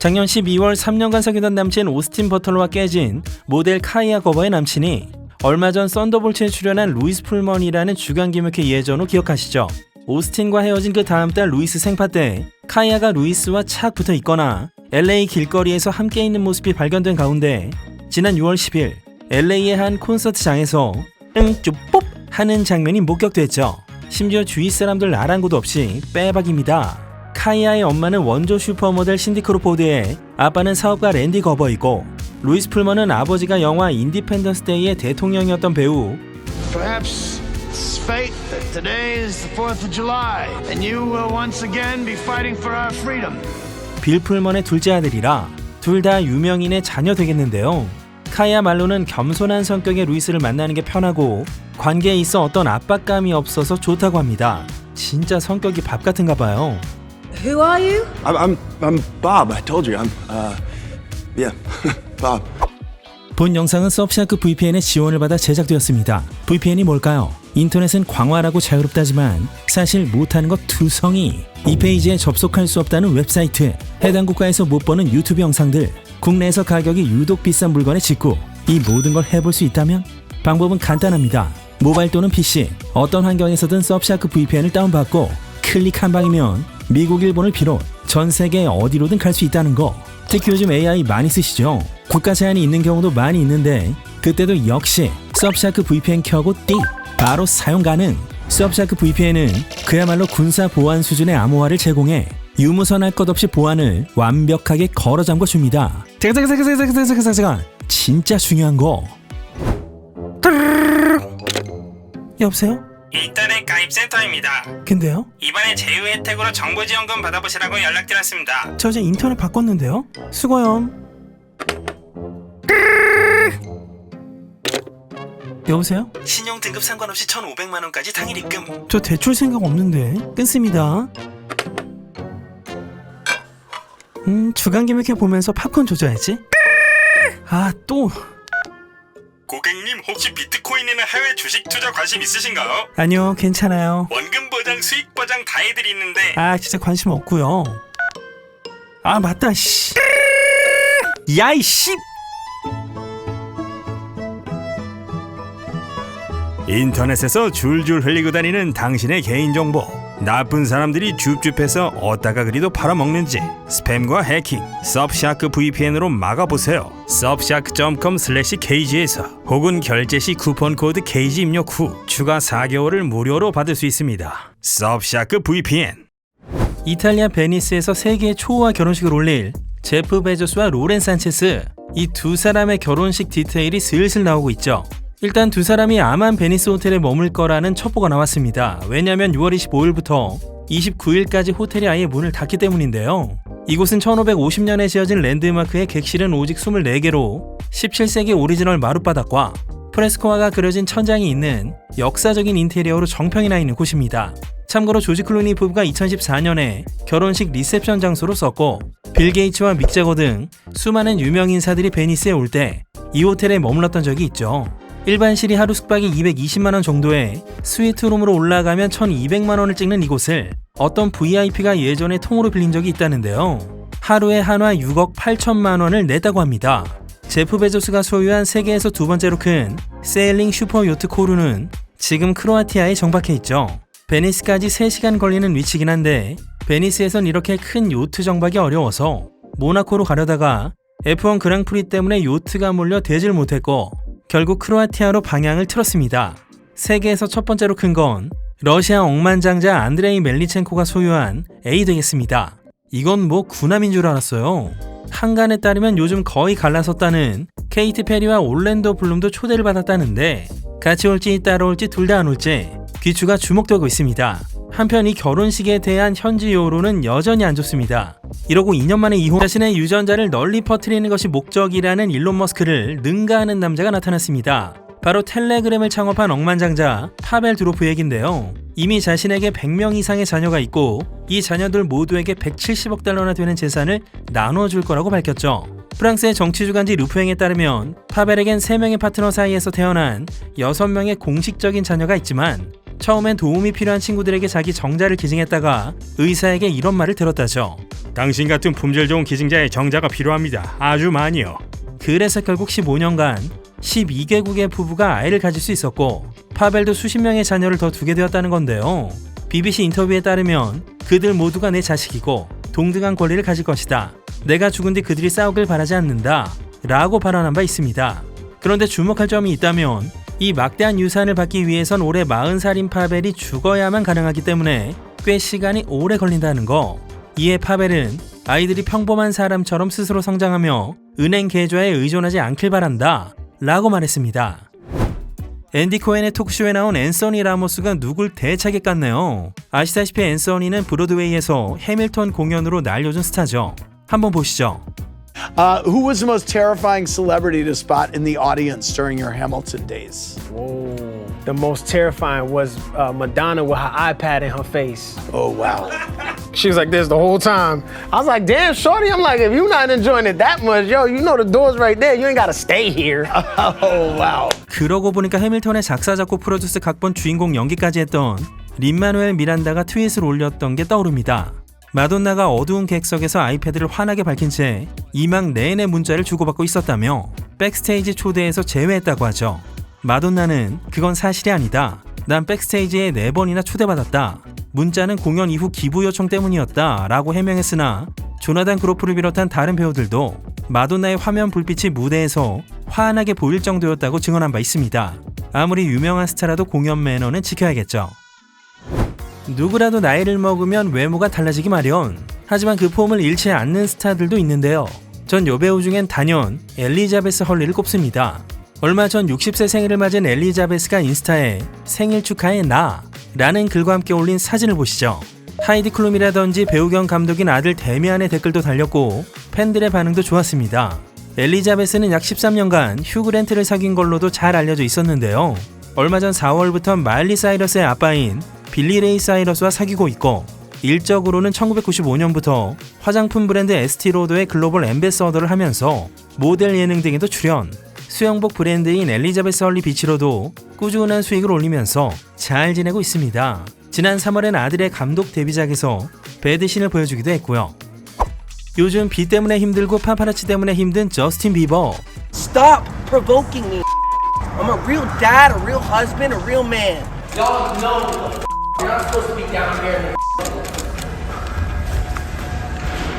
작년 12월 3년간 사귀던 남친 오스틴 버틀러와 깨진 모델 카이아 거버의 남친이 얼마 전 썬더볼츠에 출연한 루이스 풀먼이라는 주간 기획회 예전호 기억하시죠? 오스틴과 헤어진 그 다음 달 루이스 생파 때 카이아가 루이스와 착 붙어 있거나 LA 길거리에서 함께 있는 모습이 발견된 가운데 지난 6월 10일 LA의 한 콘서트장에서 쭈뽀 하는 장면이 목격됐죠. 심지어 주위 사람들 아랑곳 없이 빼박입니다. 카이아의 엄마는 원조 슈퍼모델 신디 크로포드의 아빠는 사업가 랜디 거버이고 루이스 풀먼은 아버지가 영화 인디펜던스 데이의 대통령이었던 배우. Perhaps it's fate that today is the 4th of July and you will once again be fighting for our freedom. 빌 풀먼의 둘째 아들이라 둘 다 유명인의 자녀 되겠는데요. 카이아 말로는 겸손한 성격의 루이스를 만나는 게 편하고 관계에 있어 어떤 압박감이 없어서 좋다고 합니다. 진짜 성격이 밥 같은가 봐요. Who are you? I'm Bob. I told you. Yeah, Bob. 본 영상은 서브샤크 VPN의 지원을 받아 제작되었습니다. VPN이 뭘까요? 인터넷은 광활하고 자유롭다지만 사실 못하는 것 투성이. 이 페이지에 접속할 수 없다는 웹사이트, 해당 국가에서 못 보는 유튜브 영상들, 국내에서 가격이 유독 비싼 물건의 직구, 이 모든 걸 해볼 수 있다면? 방법은 간단합니다. 모바일 또는 PC, 어떤 환경에서든 서브샤크 VPN을 다운받고 클릭 한 방이면 미국, 일본을 비롯 전 세계 어디로든 갈 수 있다는 거. 특히 요즘 AI 많이 쓰시죠? 국가 제한이 있는 경우도 많이 있는데 그때도 역시 서브샤크 VPN 켜고 띡! 바로 사용 가능! 서브샤크 VPN은 그야말로 군사 보안 수준의 암호화를 제공해 유무선 할 것 없이 보안을 완벽하게 걸어 잠궈 줍니다. 잠깐! 진짜 중요한 거. 여보세요? 인터넷 가입센터입니다. 근데요? 이번에 제휴 혜택으로 정부지원금 받아보시라고 연락드렸습니다. 저 이제 인터넷 바꿨는데요? 수고요. 여보세요? 신용 등급 상관없이 1,500만 원까지 당일 입금. 저 대출 생각 없는데 끊습니다. 주간 기획회 보면서 팝콘 조져야지. 또 고객님 혹시 비트코인이나 해외 주식 투자 관심 있으신가요? 아니요, 괜찮아요. 원금 보장, 수익 보장 다 해드리는데. 진짜 관심 없고요. 맞다. 씨. 야이 씨. 인터넷에서 줄줄 흘리고 다니는 당신의 개인정보, 나쁜 사람들이 줍줍해서 어디다가 그리도 팔아먹는지 스팸과 해킹 서브샤크 VPN으로 막아보세요. subshark.com/kg에서 혹은 결제 시 쿠폰 코드 KG 입력 후 추가 4개월을 무료로 받을 수 있습니다. 서브샤크 VPN. 이탈리아 베니스에서 세계의 초호화 결혼식을 올릴 제프 베조스와 로렌 산체스, 이 두 사람의 결혼식 디테일이 슬슬 나오고 있죠. 일단 두 사람이 아만 베니스 호텔에 머물 거라는 첩보가 나왔습니다. 왜냐면 6월 25일부터 29일까지 호텔이 아예 문을 닫기 때문인데요. 이곳은 1550년에 지어진 랜드마크의 객실은 오직 24개로 17세기 오리지널 마룻바닥과 프레스코화가 그려진 천장이 있는 역사적인 인테리어로 정평이 나 있는 곳입니다. 참고로 조지 클루니 부부가 2014년에 결혼식 리셉션 장소로 썼고 빌 게이츠와 믹 제거 등 수많은 유명 인사들이 베니스에 올 때 이 호텔에 머물렀던 적이 있죠. 일반실이 하루 숙박이 220만원 정도에 스위트룸으로 올라가면 1200만원을 찍는 이곳을 어떤 VIP가 예전에 통으로 빌린 적이 있다는데요. 하루에 한화 6억 8천만원을 냈다고 합니다. 제프 베조스가 소유한 세계에서 두 번째로 큰 세일링 슈퍼 요트 코루는 지금 크로아티아에 정박해 있죠. 베니스까지 3시간 걸리는 위치긴 한데 베니스에선 이렇게 큰 요트 정박이 어려워서 모나코로 가려다가 F1 그랑프리 때문에 요트가 몰려 되질 못했고 결국 크로아티아로 방향을 틀었습니다. 세계에서 첫 번째로 큰 건 러시아 억만장자 안드레이 멜리첸코가 소유한 A 되겠습니다. 이건 뭐 군함인 줄 알았어요. 한간에 따르면 요즘 거의 갈라섰다는 케이티 페리와 올랜도 블룸도 초대를 받았다는데 같이 올지 따라올지 둘 다 안 올지 귀추가 주목되고 있습니다. 한편 이 결혼식에 대한 현지 여론은 여전히 안 좋습니다. 이러고 2년 만에 이혼, 자신의 유전자를 널리 퍼뜨리는 것이 목적이라는 일론 머스크를 능가하는 남자가 나타났습니다. 바로 텔레그램을 창업한 억만장자 파벨 드로프 얘긴데요. 이미 자신에게 100명 이상의 자녀가 있고 이 자녀들 모두에게 170억 달러나 되는 재산을 나눠줄 거라고 밝혔죠. 프랑스의 정치주간지 르푸eng에 따르면 파벨에겐 3명의 파트너 사이에서 태어난 6명의 공식적인 자녀가 있지만 처음엔 도움이 필요한 친구들에게 자기 정자를 기증했다가 의사에게 이런 말을 들었다죠. 당신 같은 품질 좋은 기증자의 정자가 필요합니다. 아주 많이요. 그래서 결국 15년간 12개국의 부부가 아이를 가질 수 있었고 파벨도 수십 명의 자녀를 더 두게 되었다는 건데요. BBC 인터뷰에 따르면 그들 모두가 내 자식이고 동등한 권리를 가질 것이다. 내가 죽은 뒤 그들이 싸우길 바라지 않는다. 라고 발언한 바 있습니다. 그런데 주목할 점이 있다면 이 막대한 유산을 받기 위해선 올해 40살인 파벨이 죽어야만 가능하기 때문에 꽤 시간이 오래 걸린다는 거. 이에 파벨은 아이들이 평범한 사람처럼 스스로 성장하며 은행 계좌에 의존하지 않길 바란다. 라고 말했습니다. 앤디 코엔의 토크쇼에 나온 앤서니 라모스가 누굴 대차게 깠네요. 아시다시피 앤서니는 브로드웨이에서 해밀턴 공연으로 날려준 스타죠. 한번 보시죠. Who was the most terrifying celebrity to spot in the audience during your Hamilton days? Whoa. The most terrifying was Madonna with her iPad in her face. Oh, wow. She was like this the whole time. I was like, damn, shorty. I'm like, if you're not enjoying it that much, yo, you know the door's right there. You ain't got to stay here. Oh, wow. 그러고 보니까 해밀턴의 작사, 작곡, 프로듀스, 각본, 주인공 연기까지 했던 린-마누엘 미란다가 트윗을 올렸던 게 떠오릅니다. 마돈나가 어두운 객석에서 아이패드를 환하게 밝힌 채 이막 내내 문자를 주고받고 있었다며 백스테이지 초대에서 제외했다고 하죠. 마돈나는 그건 사실이 아니다. 난 백스테이지에 4번이나 초대받았다. 문자는 공연 이후 기부 요청 때문이었다 라고 해명했으나 조나단 그로프를 비롯한 다른 배우들도 마돈나의 화면 불빛이 무대에서 환하게 보일 정도였다고 증언한 바 있습니다. 아무리 유명한 스타라도 공연 매너는 지켜야겠죠. 누구라도 나이를 먹으면 외모가 달라지기 마련. 하지만 그 폼을 잃지 않는 스타들도 있는데요. 전 여배우 중엔 단연 엘리자베스 헐리를 꼽습니다. 얼마 전 60세 생일을 맞은 엘리자베스가 인스타에 생일 축하해 나 라는 글과 함께 올린 사진을 보시죠. 하이디 클룸이라든지 배우 겸 감독인 아들 데미안의 댓글도 달렸고 팬들의 반응도 좋았습니다. 엘리자베스는 약 13년간 휴 그랜트를 사귄 걸로도 잘 알려져 있었는데요. 얼마 전 4월부터 마일리 사이러스의 아빠인 빌리 레이 사이러스와 사귀고 있고 일적으로는 1995년부터 화장품 브랜드 에스티로더의 글로벌 앰베서더를 하면서 모델 예능 등에도 출연, 수영복 브랜드인 엘리자베스 헐리 비치로도 꾸준한 수익을 올리면서 잘 지내고 있습니다. 지난 3월엔 아들의 감독 데뷔작에서 배드신을 보여주기도 했고요. 요즘 비 때문에 힘들고 파파라치 때문에 힘든 저스틴 비버. Stop provoking me. I'm a real dad, a real husband, a real man. Y'all know you're not supposed to be down here.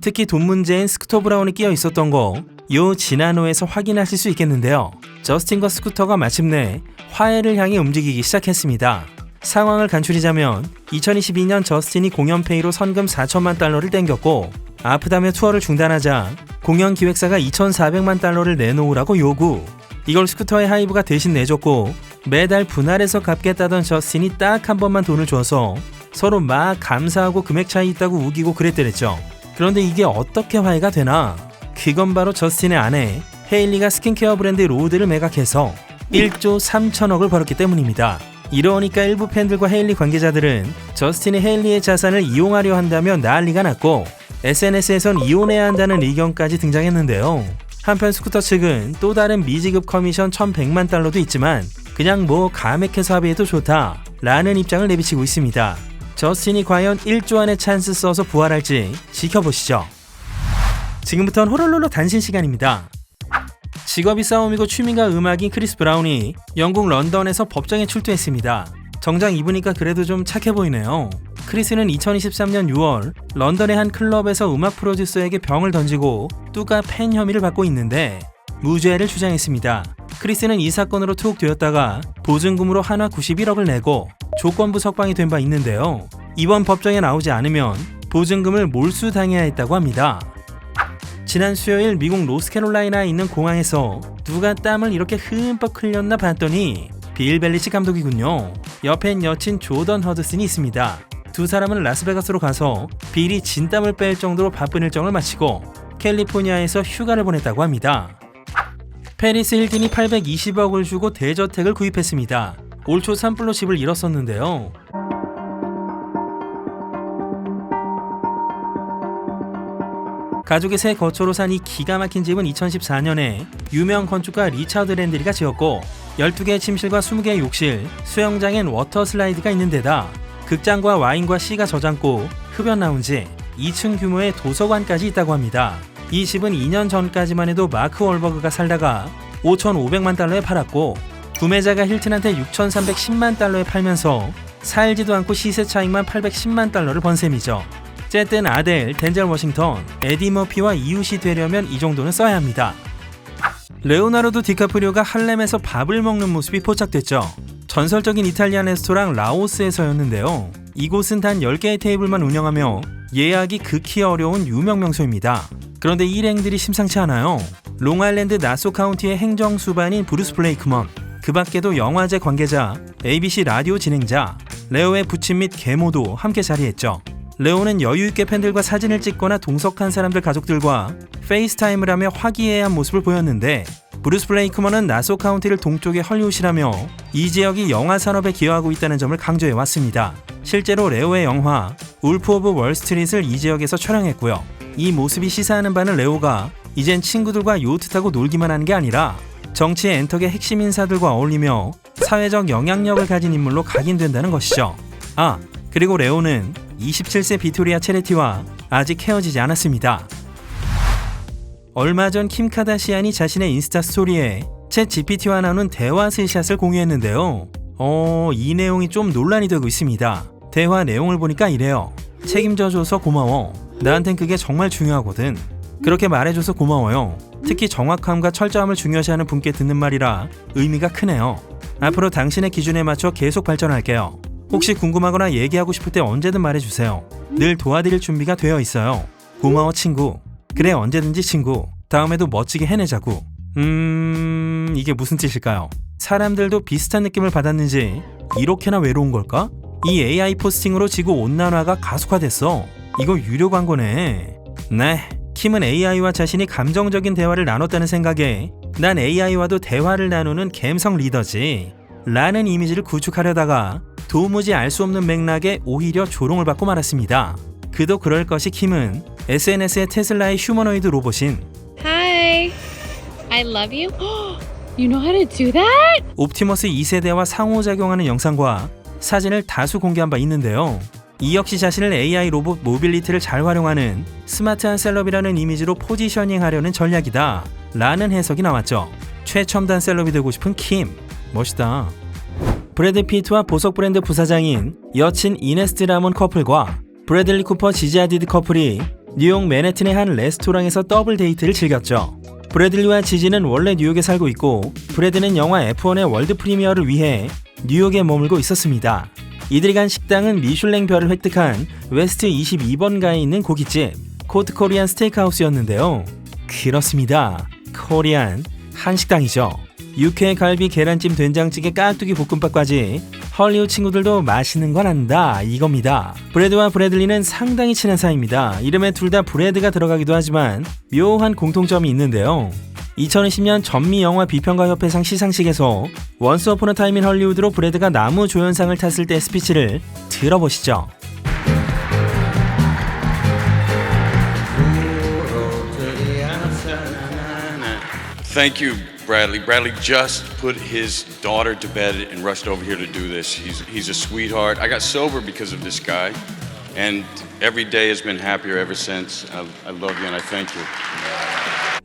특히 돈 문제인 스쿠터 브라운이 끼어 있었던 거 요 지나노에서 확인하실 수 있겠는데요. 저스틴과 스쿠터가 마침내 화해를 향해 움직이기 시작했습니다. 상황을 간추리자면 2022년 저스틴이 공연 페이로 선금 4천만 달러를 땡겼고 아프다며 투어를 중단하자 공연 기획사가 2,400만 달러를 내놓으라고 요구. 이걸 스쿠터의 하이브가 대신 내줬고 매달 분할해서 갚겠다던 저스틴이 딱 한 번만 돈을 줘서 서로 막 감사하고 금액 차이 있다고 우기고 그랬더랬죠. 그런데 이게 어떻게 화해가 되나? 그건 바로 저스틴의 아내 헤일리가 스킨케어 브랜드 로드를 매각해서 1조 3천억을 벌었기 때문입니다. 이러니까 일부 팬들과 헤일리 관계자들은 저스틴이 헤일리의 자산을 이용하려 한다며 난리가 났고 SNS에선 이혼해야 한다는 의견까지 등장했는데요. 한편 스쿠터 측은 또 다른 미지급 커미션 1,100만 달러도 있지만 그냥 뭐 감액해서 합의해도 좋다 라는 입장을 내비치고 있습니다. 저스틴이 과연 1조 안의 찬스 써서 부활할지 지켜보시죠. 지금부터는 호롤롤로 단신 시간입니다. 직업이 싸움이고 취미가 음악인 크리스 브라운이 영국 런던에서 법정에 출두했습니다. 정장 입으니까 그래도 좀 착해 보이네요. 크리스는 2023년 6월 런던의 한 클럽에서 음악 프로듀서에게 병을 던지고 뚜가 팬 혐의를 받고 있는데 무죄를 주장했습니다. 크리스는 이 사건으로 투옥 되었다가 보증금으로 한화 91억을 내고 조건부 석방이 된 바 있는데요. 이번 법정에 나오지 않으면 보증금을 몰수당해야 했다고 합니다. 지난 수요일 미국 노스캐롤라이나에 있는 공항에서 누가 땀을 이렇게 흠뻑 흘렸나 봤더니 빌 벨리치 감독이군요. 옆엔 여친 조던 허드슨이 있습니다. 두 사람은 라스베가스로 가서 빌이 진땀을 뺄 정도로 바쁜 일정을 마치고 캘리포니아에서 휴가를 보냈다고 합니다. 페리스 힐튼이 820억을 주고 대저택을 구입했습니다. 올 초 산불로 집을 잃었었는데요. 가족의 새 거처로 산 이 기가 막힌 집은 2014년에 유명 건축가 리차드 랜드리가 지었고 12개의 침실과 20개의 욕실, 수영장엔 워터 슬라이드가 있는 데다 극장과 와인과 시가 저장고, 흡연 라운지, 2층 규모의 도서관까지 있다고 합니다. 이 집은 2년 전까지만 해도 마크 월버그가 살다가 5,500만 달러에 팔았고 구매자가 힐튼한테 6,310만 달러에 팔면서 살지도 않고 시세 차익만 810만 달러를 번 셈이죠. 어쨌든 아델, 덴젤 워싱턴, 에디 머피와 이웃이 되려면 이 정도는 써야 합니다. 레오나르도 디카프리오가 할렘에서 밥을 먹는 모습이 포착됐죠. 전설적인 이탈리안 레스토랑 라오스에서였는데요. 이곳은 단 10개의 테이블만 운영하며 예약이 극히 어려운 유명 명소입니다. 그런데 일행들이 심상치 않아요. 롱아일랜드 나소 카운티의 행정수반인 브루스 블레이크먼, 그 밖에도 영화제 관계자, ABC 라디오 진행자, 레오의 부친 및 계모도 함께 자리했죠. 레오는 여유있게 팬들과 사진을 찍거나 동석한 사람들 가족들과 페이스타임을 하며 화기애애한 모습을 보였는데 브루스 블레이크먼은 나소 카운티를 동쪽의 헐리우드라며 이 지역이 영화 산업에 기여하고 있다는 점을 강조해왔습니다. 실제로 레오의 영화 울프 오브 월스트릿을 이 지역에서 촬영했고요. 이 모습이 시사하는 바는 레오가 이젠 친구들과 요트 타고 놀기만 하는 게 아니라 정치의 엔터계 핵심 인사들과 어울리며 사회적 영향력을 가진 인물로 각인된다는 것이죠. 그리고 레오는 27세 비토리아 체레티와 아직 헤어지지 않았습니다. 얼마 전 킴 카다시안이 자신의 인스타 스토리에 챗 GPT와 나눈 대화 스샷을 공유했는데요. 이 내용이 좀 논란이 되고 있습니다. 대화 내용을 보니까 이래요. 책임져줘서 고마워. 나한텐 그게 정말 중요하거든. 그렇게 말해줘서 고마워요. 특히 정확함과 철저함을 중요시하는 분께 듣는 말이라 의미가 크네요. 앞으로 당신의 기준에 맞춰 계속 발전할게요. 혹시 궁금하거나 얘기하고 싶을 때 언제든 말해주세요. 늘 도와드릴 준비가 되어 있어요. 고마워 친구. 그래 언제든지 친구. 다음에도 멋지게 해내자고. 이게 무슨 뜻일까요? 사람들도 비슷한 느낌을 받았는지 이렇게나 외로운 걸까? 이 AI 포스팅으로 지구 온난화가 가속화됐어. 이거 유료 광고네. 네, 킴은 AI와 자신이 감정적인 대화를 나눴다는 생각에 난 AI와도 대화를 나누는 갬성 리더지 라는 이미지를 구축하려다가 도무지 알 수 없는 맥락에 오히려 조롱을 받고 말았습니다. 그도 그럴 것이 킴은 SNS의 테슬라의 휴머노이드 로봇인 Hi, I love you. You know how to do that? 옵티머스 2세대와 상호작용하는 영상과 사진을 다수 공개한 바 있는데요. 이 역시 자신을 AI 로봇 모빌리티를 잘 활용하는 스마트한 셀럽이라는 이미지로 포지셔닝하려는 전략이다 라는 해석이 나왔죠. 최첨단 셀럽이 되고 싶은 킴, 멋있다. 브래드 피트와 보석 브랜드 부사장인 여친 이네스 라몬 커플과 브래들리 쿠퍼 지지 하디드 커플이 뉴욕 맨해튼의 한 레스토랑에서 더블 데이트를 즐겼죠. 브래들리와 지지는 원래 뉴욕에 살고 있고 브래드는 영화 F1의 월드 프리미어를 위해 뉴욕에 머물고 있었습니다. 이들이 간 식당은 미슐랭 별을 획득한 웨스트 22번가에 있는 고깃집 코트 코리안 스테이크하우스였는데요. 그렇습니다. 코리안 한식당이죠. 육회, 갈비, 계란찜, 된장찌개, 깍두기 볶음밥까지 헐리우드 친구들도 맛있는 건 안다 이겁니다. 브래드와 브래들리는 상당히 친한 사이입니다. 이름에 둘 다 브래드가 들어가기도 하지만 묘한 공통점이 있는데요. 2020년 전미 영화 비평가 협회상 시상식에서 원스 어폰 어 타임 인 헐리우드로 브래드가 나무 조연상을 탔을 때 스피치를 들어보시죠. Thank you, Bradley. Bradley just put his daughter to bed and rushed over here to do this. He's a sweetheart. I got sober because of this guy, and every day has been happier ever since. I love you and I thank you.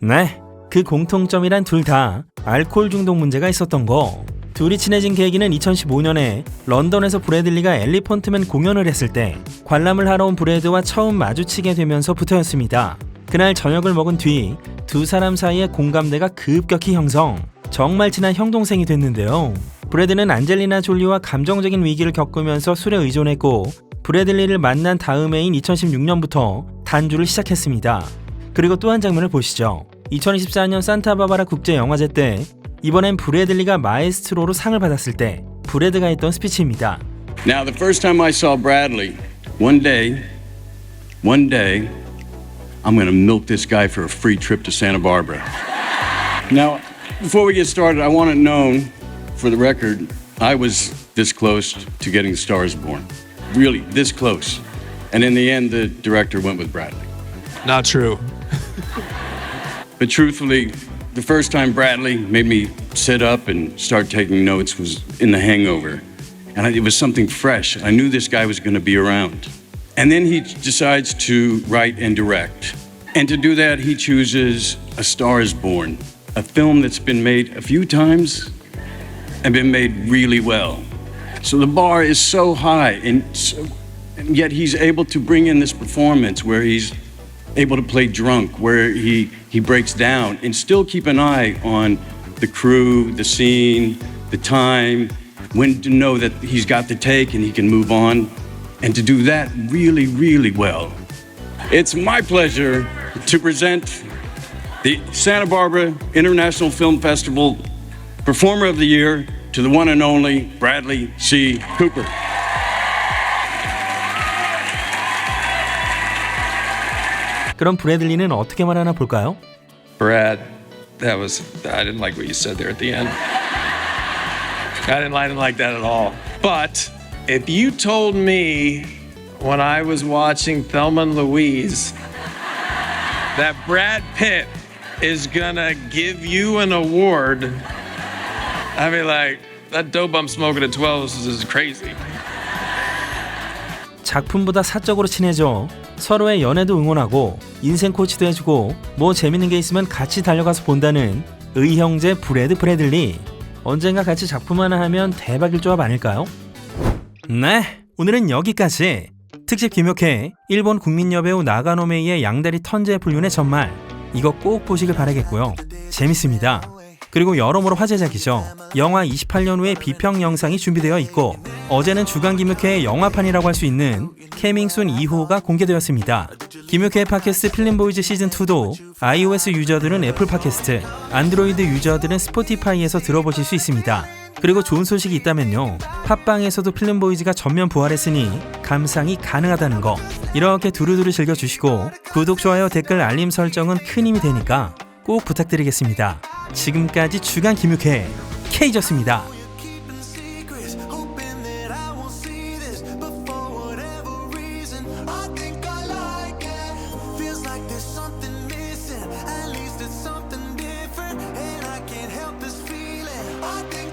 네, 그 공통점이란 둘 다 알코올 중독 문제가 있었던 거. 둘이 친해진 계기는 2015년에 런던에서 브래들리가 엘리펀트맨 공연을 했을 때 관람을 하러 온 브래드와 처음 마주치게 되면서부터였습니다. 그날 저녁을 먹은 뒤 두 사람 사이의 공감대가 급격히 형성, 정말 친한 형동생이 됐는데요. 브래드는 안젤리나 졸리와 감정적인 위기를 겪으면서 술에 의존했고 브래들리를 만난 다음해인 2016년부터 단주를 시작했습니다. 그리고 또 한 장면을 보시죠. 2024년 산타바바라 국제영화제 때 이번엔 브래들리가 마에스트로로 상을 받았을 때 브래드가 했던 스피치입니다. Now, the first time I saw Bradley, one day, I'm going to milk this guy for a free trip to Santa Barbara. Now, before we get started, I want it known, for the record, I was this close to getting Stars Born. Really, this close. And in the end, the director went with Bradley. Not true. But truthfully, the first time Bradley made me sit up and start taking notes was in The Hangover. And it was something fresh. I knew this guy was going to be around. And then he decides to write and direct. And to do that, he chooses A Star is Born, a film that's been made a few times and been made really well. So the bar is so high, and yet he's able to bring in this performance where he's able to play drunk, where he breaks down and still keep an eye on the crew, the scene, the time, when to know that he's got the take and he can move on, and to do that really, really well. It's my pleasure to present the Santa Barbara International Film Festival Performer of the Year to the one and only Bradley C. Cooper. 그럼 브래들리는 어떻게 말하나 볼까요? Brad, I didn't like what you said there at the end. I didn't like that at all. But if you told me when I was watching Thelma and Louise that Brad Pitt is gonna give you an award, I'd be like, that dope I'm smoking at 12 is crazy. 작품보다 사적으로 친해져 서로의 연애도 응원하고 인생 코치도 해주고 뭐 재밌는 게 있으면 같이 달려가서 본다는 의형제 브래들리. 언젠가 같이 작품 하나 하면 대박일 조합 아닐까요? 네, 오늘은 여기까지. 특집 김효케 일본 국민 여배우 나가노메이의 양다리 턴제 불륜의 전말, 이거 꼭 보시길 바라겠고요. 재밌습니다. 그리고 여러모로 화제작이죠. 영화 28년 후에 비평 영상이 준비되어 있고, 어제는 주간 김효케의 영화판이라고 할 수 있는 캐밍순 2호가 공개되었습니다. 김효케의 팟캐스트 필름보이즈 시즌2도 iOS 유저들은 애플 팟캐스트, 안드로이드 유저들은 스포티파이에서 들어보실 수 있습니다. 그리고 좋은 소식이 있다면요, 팟빵에서도 필름보이즈가 전면 부활했으니 감상이 가능하다는 거, 이렇게 두루두루 즐겨주시고 구독, 좋아요, 댓글, 알림 설정은 큰 힘이 되니까 꼭 부탁드리겠습니다. 지금까지 주간 김효케 K였습니다. I think